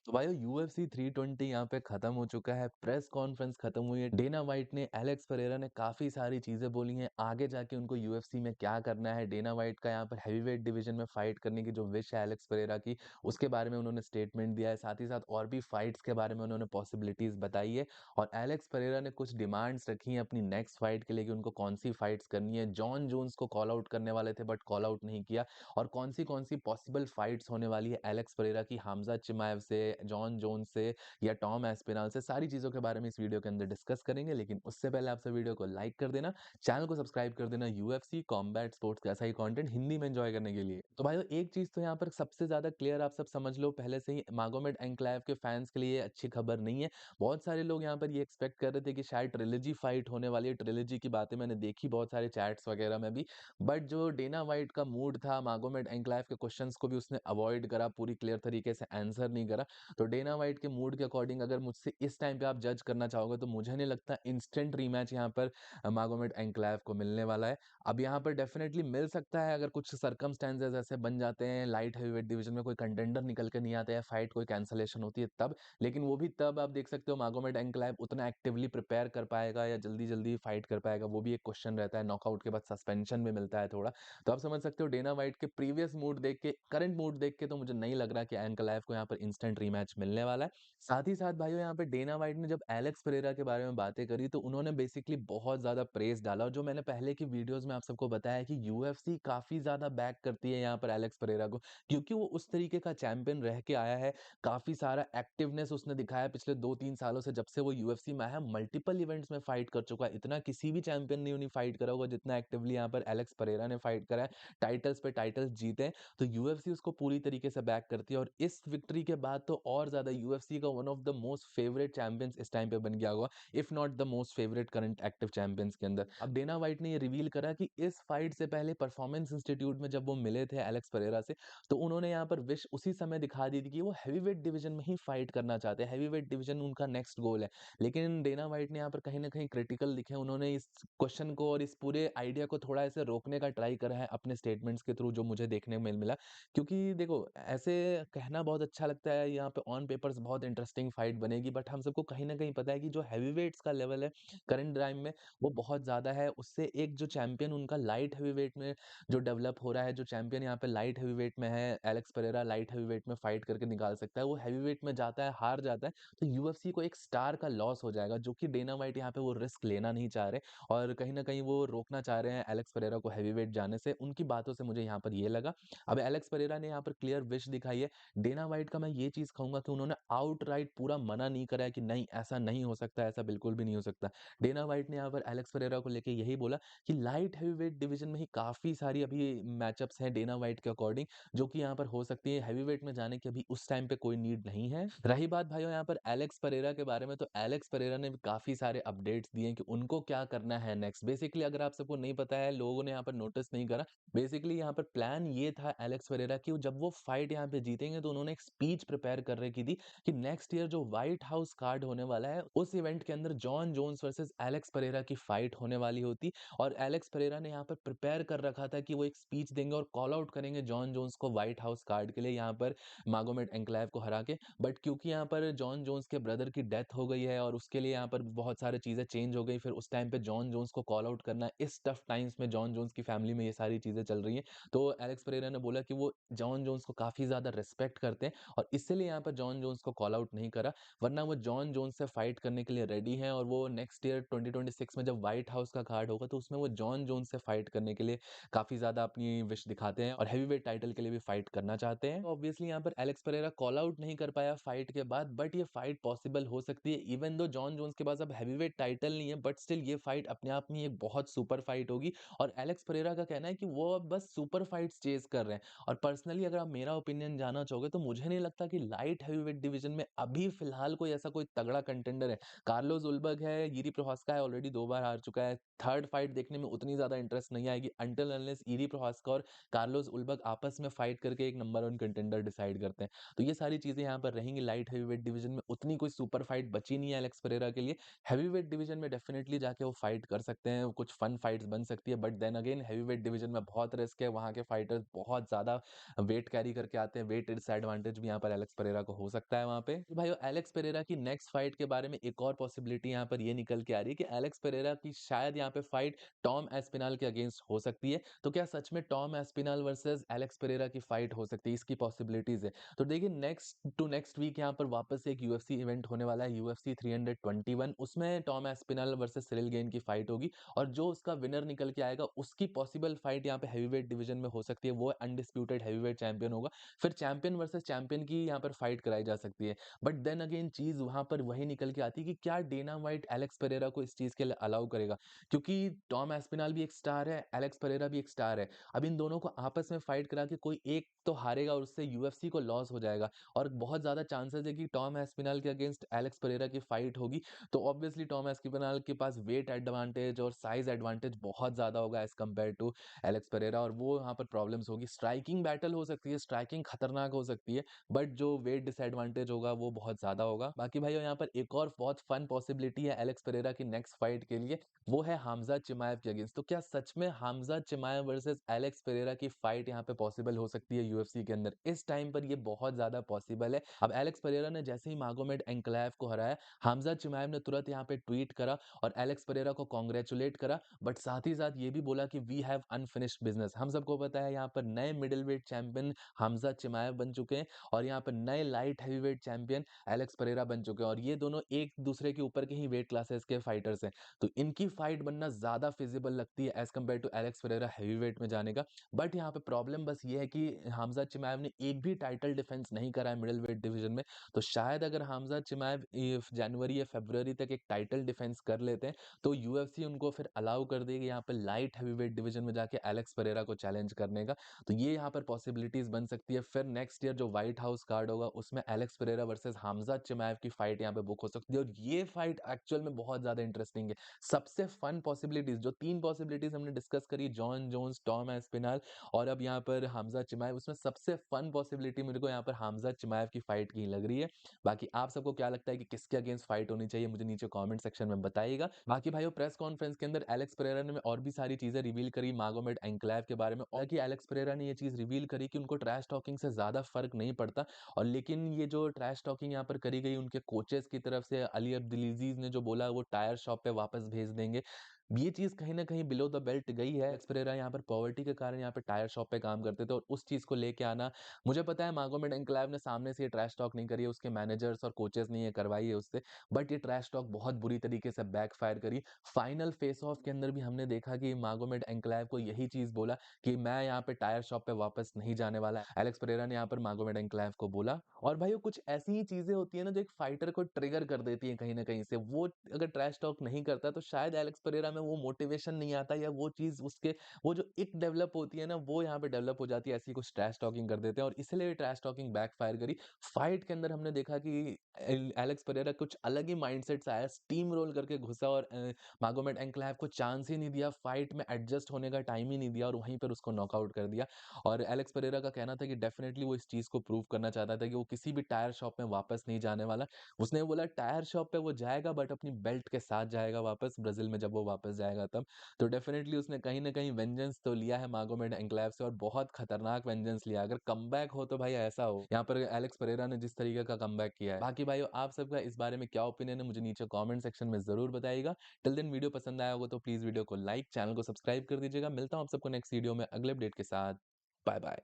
तो भाई यूएफसी 320 यहाँ पे खत्म हो चुका है। प्रेस कॉन्फ्रेंस खत्म हुई है। डेना वाइट ने, एलेक्स पेरेरा ने काफी सारी चीजें बोली हैं आगे जाके उनको यूएफसी में क्या करना है। डेना वाइट का यहाँ पर हैवीवेट डिवीजन में फाइट करने की जो विश है एलेक्स पेरेरा की, उसके बारे में उन्होंने स्टेटमेंट दिया है। साथ ही साथ और भी फाइट्स के बारे में उन्होंने पॉसिबिलिटीज बताई है। और एलेक्स पेरेरा ने कुछ डिमांड्स रखी हैं अपनी नेक्स्ट फाइट के लिए कि उनको कौन सी फाइट्स करनी है। जॉन जोन्स को कॉल आउट करने वाले थे बट कॉल आउट नहीं किया। और कौन सी पॉसिबल फाइट्स होने वाली है एलेक्स पेरेरा की हमजा चिमाएव से, जॉन जोन्स से या टॉम एस्पिनल से, सारी चीजों के बारे में इस वीडियो के अंदर डिस्कस करेंगे। लेकिन उससे पहले आपसे वीडियो को लाइक कर देना, चैनल को सब्सक्राइब कर देना यूएफसी कॉम्बैट स्पोर्ट्स का ऐसा ही कंटेंट हिंदी में एंजॉय करने के लिए। तो भाई एक चीज तो यहाँ पर सबसे ज्यादा क्लियर आप सब समझ लो पहले से ही, मागोमेड एंक्लेव के फैंस के लिए अच्छी खबर नहीं है। बहुत सारे लोग यहाँ पर ये एक्सपेक्ट कर रहे थे कि शायद ट्रिलॉजी फाइट होने वाली है। ट्रिलॉजी की बातें मैंने देखी बहुत सारे चैट्स वगैरह में भी, बट जो डेना वाइट का मूड था, मागोमेड एंक्लेव के क्वेश्चंस को भी उसने अवॉइड करा, पूरी क्लियर तरीके से आंसर नहीं करा। तो डेना वाइट के मूड के अकॉर्डिंग अगर मुझसे इस टाइम पे आप जज करना चाहोगे तो मुझे नहीं लगता इंस्टेंट रीमैच यहाँ पर मागोमेड एंक्लेव को मिलने वाला है। अब यहाँ पर डेफिनेटली मिल सकता है अगर कुछ सर्कमस्टेंसेस ऐसे बन जाते हैं, लाइट हैवीवेट डिवीजन में कोई कंटेंडर निकल के नहीं आता है, फाइट कोई कैंसलेशन होती है तब। लेकिन वो भी तब आप देख सकते हो मागोमेड एंक्लेव उतना एक्टिवली प्रिपेयर कर पाएगा या जल्दी जल्दी फाइट कर पाएगा, वो भी एक क्वेश्चन रहता है। नॉकआउट के बाद सस्पेंशन भी मिलता है थोड़ा। तो आप समझ सकते हो डेना वाइट के प्रीवियस मूड देख के, करंट मूड देख के तो मुझे नहीं लग रहा कि एंकलाइव को यहाँ पर इंस्टेंट रीमैच मिलने वाला है। साथ ही साथ भाइयों यहाँ पे डेना वाइट ने जब एलेक्स पेरेरा के बारे में बातें करी तो उन्होंने बेसिकली बहुत ज्यादा प्रेज डाला। और जो मैंने पहले की वीडियोस में आप सबको बताया कि यूएफसी काफी ज्यादा बैक करती है यहाँ पर एलेक्स पेरेरा को, क्योंकि वो उस तरीके का चैंपियन रह के आया है। काफी सारा एक्टिवनेस उसने दिखाया पिछले 2-3 सालों से, जब से वो यूएफसी में आया। मल्टीपल इवेंट्स में फाइट कर चुका है, इतना किसी भी चैंपियन ने नहीं फाइट करा होगा जितना एक्टिवली यहाँ पर एलेक्स पेरेरा ने फाइट करा है। टाइटल्स पे टाइटल्स जीते हैं। तो यूएफसी उसको पूरी तरीके से बैक करती है। और इस विक्ट्री के बाद तो और ज्यादा यूएफसी का one of the most favourite champions इस टाइम पे बन गया होगा, if not the most favourite current active champions के अंदर। अब डेना वाइट ने ये रिवील करा कि इस फाइट से पहले परफॉर्मेंस इंस्टीट्यूट में जब वो मिले थे एलेक्स पेरेरा से, तो उन्होंने यहाँ पर विश उसी समय दिखा दी थी कि वो हैवीवेट डिवीजन में ही फाइट करना चाहते हैं, हैवीवेट डिवीजन उनका नेक्स्ट गोल है। लेकिन डेना वाइट ने यहाँ पर कहीं ना कहीं क्रिटिकल दिखे, उन्होंने इस क्वेश्चन को और इस पूरे आइडिया को थोड़ा ऐसे रोकने का ट्राई करा है अपने स्टेटमेंट्स के थ्रू, जो मुझे देखने में मिला। क्योंकि देखो ऐसे कहना बहुत अच्छा लगता है, यहाँ पे ऑन पेपर्स बहुत इंटरेस्टिंग फाइट बनेगी, बट हम सबको कहीं ना कहीं पता है कि जो हैवीवेट्स का लेवल है करंट टाइम में वो बहुत ज्यादा है। उससे एक जो चैंपियन उनका लाइट हैवीवेट में जो डेवलप हो रहा है, जो चैंपियन यहाँ पे लाइट हैवीवेट में है, एलेक्स पेरेरा लाइट हैवीवेट में फाइट करके निकाल सकता है, वो हैवीवेट में जाता है, हार जाता है, तो यूएफसी को एक स्टार का लॉस हो जाएगा, जो कि डेना वाइट यहाँ पे वो रिस्क लेना नहीं चाह रहे। और कहीं ना कहीं वो रोकना चाह रहे हैं एलेक्स पेरेरा को हैवीवेट जाने से। उनकी बातों से मुझे यहाँ पर ये लगा। अब एलेक्स पेरेरा ने यहाँ पर क्लियर विश दिखाई है। डेना वाइट का मैं ये चीज कहूंगा कि उन्होंने आउटराइट पूरा मना नहीं करा है कि नहीं ऐसा नहीं हो सकता, ऐसा बिल्कुल भी नहीं हो सकता। डेना वाइट ने यहाँ पर एलेक्स पेरेरा को लेके यही बोला कि लाइट हैवीवेट डिवीजन में ही काफी सारी अभी मैचअप्स हैं डेना वाइट के अकॉर्डिंग, जो कि यहाँ पर हो सकती है। हैवीवेट में जाने की अभी उस टाइम पे कोई नीड नहीं है। रही बात भाइयों यहाँ पर एलेक्स पेरेरा के बारे में, तो एलेक्स पेरेरा ने भी काफी सारे अपडेट्स दिए हैं कि उनको क्या करना है नेक्स्ट। बेसिकली अगर आप सबको नहीं पता है, लोगों ने यहाँ पर नोटिस नहीं करा, बेसिकली यहाँ पर प्लान ये था एलेक्स पेरेरा की, जब वो फाइट यहाँ पे जीतेंगे तो उन्होंने एक स्पीच प्रिपेयर कर रखी थी कि नेक्स्ट ईयर जो व्हाइट हाउस कार्ड होने वाला है उस इवेंट के अंदर Jon Jones versus Alex Pereira की फाइट होने वाली होती। और एलेक्स पेरेरा ने यहाँ पर प्रिपेयर कर रखा था कि वो एक स्पीच देंगे और कॉल आउट करेंगे जॉन जोन्स को व्हाइट हाउस कार्ड के लिए यहाँ पर मागोमेड एंक्लेव को हरा के। बट क्योंकि यहाँ पर जॉन जोन्स के ब्रदर की डेथ हो गई है और उसके लिए यहाँ पर बहुत सारी चीजें चेंज हो गई, फिर उस टाइम पे जॉन जोन्स को कॉल आउट करना, इस टफ टाइम्स में जॉन जोन्स की फैमिली में ये सारी चीजें चल रही हैं। तो एलेक्स पेरेरा ने बोला कि वो जॉन जोन्स को काफी ज्यादा रिस्पेक्ट करते हैं और इसलिए यहाँ पर जॉन जोन्स को कॉल आउट नहीं करा, वरना वो जॉन जोन्स से फाइट करने के लिए रेडी हैं। और वो नेक्स्ट ईयर 2026 में जब व्हाइट हाउस का कार्ड होगा तो उसमें वो जॉन जोन्स से फाइट करने के लिए काफी ज्यादा अपनी विश दिखाते हैं और हैवीवेट टाइटल के लिए भी फाइट करना चाहते हैं। ऑब्वियसली यहाँ पर एलेक्स पेरेरा कॉल आउट नहीं कर पाया फाइट के बाद, बट ये फाइट पॉसिबल हो सकती है। इवन दो जॉन जोन्स के पास अब हैवीवेट टाइटल नहीं है, बट स्टिल ये फाइट अपने आप में एक बहुत सुपर फाइट होगी। और एलेक्स पेरेरा का कहना है कि वो अब बस सुपर फाइट्स चेज कर रहे हैं। और पर्सनली अगर आप मेरा ओपिनियन जानना चाहोगे तो मुझे नहीं लगता कि लाइट हैवीवेट डिवीजन में अभी फिलहाल कोई ऐसा कोई तगड़ा कंटेंडर है। कार्लोस उल्बर्ग है, ईरी प्रोहास्का है, ऑलरेडी 2 बार हार चुका है। थर्ड फाइट देखने में उतनी ज्यादा इंटरेस्ट नहीं आएगी अंटिल अनलेस ईरी प्रोहास्का और कार्लोस उल्बर्ग आपस में फाइट करके एक नंबर 1 कंटेंडर डिसाइड करते हैं। तो ये सारी चीजें यहाँ पर रहेंगी। लाइट हैवीवेट डिवीजन में उतनी कोई सुपर फाइट बची नहीं है एलेक्स पेरेरा के लिए। हैवीवेट डिवीजन में डेफिनेटली जाके वो फाइट कर सकते हैं, कुछ फन फाइट्स बन सकती है, but then again heavyweight division में बहुत रिस्क है, वहां के फाइटर्स बहुत ज्यादा वेट कैरी करके आते हैं, वेट डिसएडवांटेज भी यहाँ पर एलेक्स पेरेरा पेरेरा को हो सकता है वहाँ पे। तो भाइयों एलेक्स पेरेरा की नेक्स्ट फाइट के बारे में एक और पॉसिबिलिटी यहाँ पर ये निकल के आ रही है कि एलेक्स पेरेरा की शायद यहाँ पे फाइट टॉम एस्पिनाल के अगेंस्ट हो सकती है। तो क्या सच में टॉम एस्पिनाल वर्सेस एलेक्स पेरेरा की फाइट हो सकती है? इसकी पॉसिबिलिटीज़ है। तो देखिए नेक्स्ट वीक यहाँ पर वापस से एक यूएफसी इवेंट होने वाला है, यूएफसी 321। उसमें टॉम एस्पिनाल वर्सेस सिरिल गेन की फाइट होगी और जो उसका विनर निकल के आएगा उसकी पॉसिबल फाइट यहाँ पे हैवीवेट डिवीजन में हो सकती है। वो अनडिस्प्यूटेड हैवीवेट चैंपियन होगा। फिर चैंपियन वर्सेस चैंपियन की यहाँ पर फाइट कराई जा सकती है। बट देन अगेन चीज़ वहाँ पर वही निकल के आती है कि क्या डेना व्हाइट एलेक्स पेरेरा को इस चीज़ के लिए अलाउ करेगा? क्योंकि टॉम एस्पिनाल भी एक स्टार है, एलेक्स पेरेरा भी एक स्टार है। अब इन दोनों को आपस में फाइट करा के कोई एक तो हारेगा और उससे यूएफसी को लॉस हो जाएगा और बहुत ज़्यादा चांसेस है कि टॉम एस्पिनाल के अगेंस्ट एलेक्स पेरेरा की फाइट होगी। तो ऑब्वियसली टॉम एस्पिनाल के पास वेट एडवांटेज और साइज़ एडवांटेज बहुत ज़्यादा होगा as compare to Alex Pereira और वो यहाँ पर प्रॉब्लम्स होगी। स्ट्राइकिंग बैटल हो सकती है, स्ट्राइकिंग खतरनाक हो सकती है, बट जो वेट डिसएडवांटेज होगा वो बहुत ज़्यादा होगा। बाकी भाइयों यहाँ पर एक और बहुत फन पॉसिबिलिटी है एलेक्स पेरेरा की नेक्स्ट फाइट के लिए, वो है हामज़ा चिमाएव के अगेंस्ट। तो क्या सच में हामज़ा चिमाएव वर्सेस एलेक्स पेरेरा की फाइट यहाँ पे पॉसिबल हो सकती है यूएफसी के अंदर? इस टाइम पर ये बहुत ज़्यादा पॉसिबल है। अब एलेक्स पेरेरा ने जैसे ही मागोमेड एंक्लेव को हराया, हामज़ा चिमाएव ने तुरंत यहाँ पे ट्वीट करा और एलेक्स पेरेरा को कांग्रेचुलेट करा, बट साथ ही साथ ये भी बोला कि वी हैव अनफिनिश्ड बिज़नेस। हम सबको पता है यहाँ पर नए मिडलवेट चैंपियन हामज़ा चिमाएव बन चुके हैं और यहाँ पर नए light heavyweight champion Alex Pereira बन चुके हैं और ये दोनों एक दूसरे के ऊपर के ही वेट क्लासेस के फाइटर्स हैं। तो इनकी फाइट बनना ज़्यादा फिजिबल लगती है as compare to Alex Pereira heavyweight में जाने का। बट यहाँ पे प्रॉब्लम बस ये है कि हामज़ा चिमाएव ने एक भी टाइटल डिफेंस नहीं करा है मिडलवेट डिवीजन में। तो शायद अगर हामज़ा चिमाएव जनवरी या फरवरी तक एक टाइटल डिफेंस कर लेते हैं तो यूएफसी उनको फिर अलाउ कर देगी यहाँ पे लाइट हेवीवेट डिवीजन में जाके एलेक्स पेरेरा को चैलेंज करने का। तो ये यहाँ पर पॉसिबिलिटीज बन सकती है। फिर नेक्स्ट ईयर जो व्हाइट हाउस कार्ड होगा उसमें एलेक्स पेरेरा वर्सेस हामज़ा चिमाएव की फाइट यहाँ पे बुक हो सकती है और ये फाइट एक्चुअल में बहुत ज्यादा इंटरेस्टिंग है। सबसे फन पॉसिबिलिटीज जो 3 पॉसिबिलिटीज हमने डिस्कस करी, जॉन जोन्स, टॉम एस्पिनाल और अब यहाँ पर हामज़ा चिमाएव, उसमें सबसे फन पॉसिबिलिटी मेरे को यहाँ पर हामज़ा चिमाएव की फाइट की लग रही है। बाकी आप सबको क्या लगता है कि किसके अगेंस्ट फाइट होनी चाहिए, मुझे नीचे कमेंट सेक्शन में बताइएगा। बाकी भाइयों प्रेस कॉन्फ्रेंस के अंदर एलेक्स पेरेरा ने और भी सारी चीजें रिवील करी मागोमेड एंक्लेव के बारे में और कि एलेक्स पेरेरा ने ये चीज रिवील करी कि उनको ट्रैश टॉकिंग से ज्यादा फर्क नहीं पड़ता और लेकिन ये जो ट्रैश टॉकिंग यहाँ पर करी गई उनके कोचेस की तरफ से, अली अब्दुलजीज ने जो बोला वो टायर शॉप पे वापस भेज देंगे, ये चीज़ कहीं न कहीं बिलो द बेल्ट गई है। एलेक्स पेरेरा यहाँ पर पॉवर्टी के कारण यहाँ पे टायर शॉप पे काम करते थे और उस चीज़ को लेके आना, मुझे पता है मागोमेड एन्क्लेव ने सामने से ये ट्रैश टॉक नहीं करी है, उसके मैनेजर्स और कोचेस ने ये करवाई है उससे, बट ये ट्रैश टॉक बहुत बुरी तरीके से बैकफायर करी। फाइनल फेस ऑफ के अंदर भी हमने देखा कि मागोमेड एन्क्लेव को यही चीज़ बोला कि मैं यहाँ पे टायर शॉप पे वापस नहीं जाने वाला। एलेक्स पेरेरा ने यहाँ पर मागोमेड एन्क्लेव को बोला और भाइयों कुछ ऐसी ही चीज़ें होती है ना जो एक फाइटर को ट्रिगर कर देती है कहीं न कहीं से। वो अगर ट्रैश टॉक नहीं करता तो शायद एलेक्स पेरेरा में वो मोटिवेशन नहीं आता या वो चीज़ उसके वो जो इक डेवलप होती है ना वो यहाँ पे डेवलप हो जाती है, ऐसी कुछ ट्रैश टॉकिंग कर देते हैं और इसलिए ट्रैश टॉकिंग बैकफायर करी। फाइट के अंदर हमने देखा कि एलेक्स पेरेरा कुछ अलग ही माइंडसेट से आया, स्टीम रोल करके घुसा और मागोमेड एन्क्लेव को चांस ही नहीं दिया, फाइट में एडजस्ट होने का टाइम ही नहीं दिया और वहीं पर उसको नॉकआउट कर दिया। और एलेक्स पेरेरा का कहना था कि डेफिनिटली वो इस चीज़ को प्रूव करना चाहता था कि वो किसी भी टायर शॉप में वापस नहीं जाने वाला। उसने बोला टायर शॉप पे वो जाएगा बट अपनी बेल्ट के साथ जाएगा वापस, ब्राज़ील में जब वो वापस जाएगा तब। तो डेफिनिटली उसने कहीं न कहीं वेंजेंस तो लिया है मागोमेड एन्क्लेव से और बहुत खतरनाक वेंजेंस लिया। अगर कमबैक हो तो भाई ऐसा हो। यहाँ पर एलेक्स पेरेरा ने जिस तरीके का कमबैक किया है। बाकी भाइयों आप सबका इस बारे में क्या ओपिनियन है मुझे नीचे कमेंट सेक्शन में ज़रूर बताइएगा। टिल देन वीडियो पसंद आया होगा तो प्लीज़ वीडियो को लाइक, चैनल को सब्सक्राइब कर दीजिएगा। मिलता हूँ आप सबको नेक्स्ट वीडियो में अगले अपडेट के साथ। Bye bye.